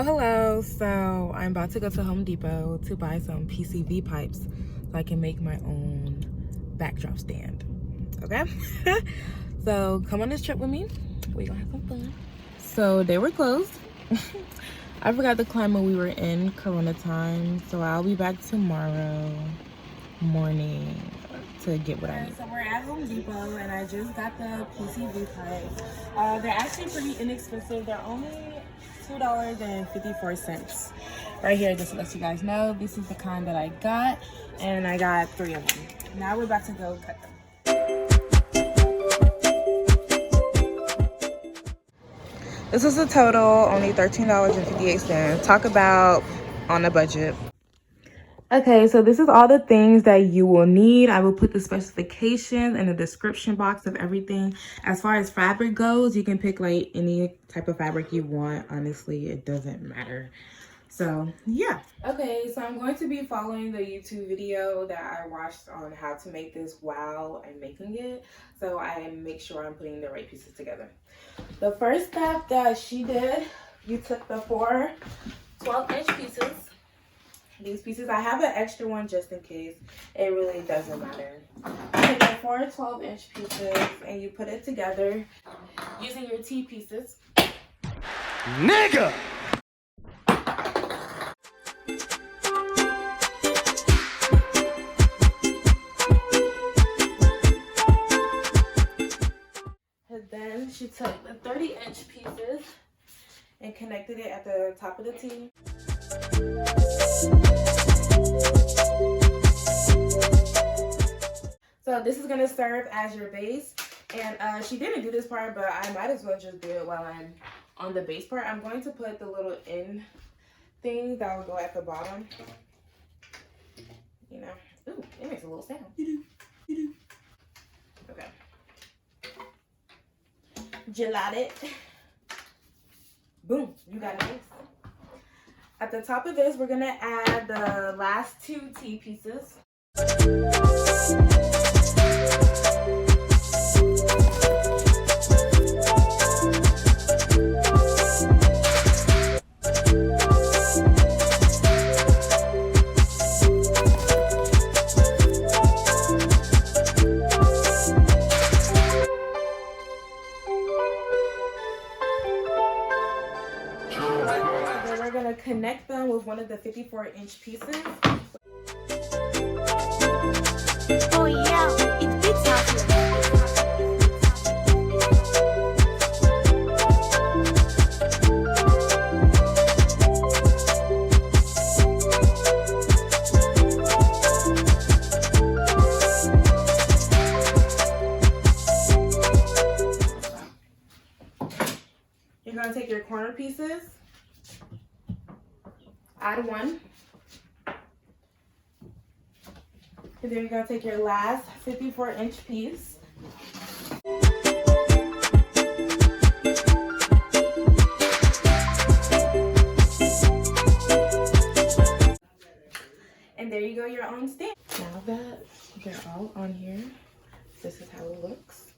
Hello. So I'm about to go to Home Depot to buy some PCV pipes so I can make my own backdrop stand. Okay? So come on this trip with me. We're gonna have some fun. So they were closed. I forgot the climate we were in, Corona time. So I'll be back tomorrow morning to get what I need. So we're at Home Depot and I just got the PCV pipes. They're actually pretty inexpensive. They're only $2.54 right here. Just to let you guys know, this is the kind that I got, and I got 3 of them. Now we're about to go cut them. This is a total only $13.58. Talk about on a budget. Okay, so this is all the things that you will need. I will put the specifications in the description box of everything. As far as fabric goes, you can pick like any type of fabric you want. Honestly, it doesn't matter. So yeah. Okay, so I'm going to be following the YouTube video that I watched on how to make this while I'm making it. So I make sure I'm putting the right pieces together. The first step that she did, you took the 4 12-inch pieces. These pieces, I have an extra one just in case. It really doesn't matter. You take the 4 12-inch pieces and you put it together using your T pieces. Nigga! And then she took the 30-inch pieces and connected it at the top of the T. So this is gonna serve as your base, and she didn't do this part, but I might as well just do it while I'm on the base part. I'm going to put the little end thing that will go at the bottom. You know, ooh, it makes a little sound. Okay. Gelate it. Boom, you got it. At the top of this, we're gonna add the last 2 T pieces. Then we're gonna connect them with one of the 54-inch pieces. Oh yeah, it beats out. You're gonna take your corner pieces, add 1. And then you're gonna take your last 54-inch piece. And there you go, your own stand. Now that they're all on here, this is how it looks.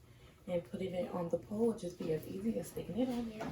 And putting it on the pole would just be as easy as sticking it on there.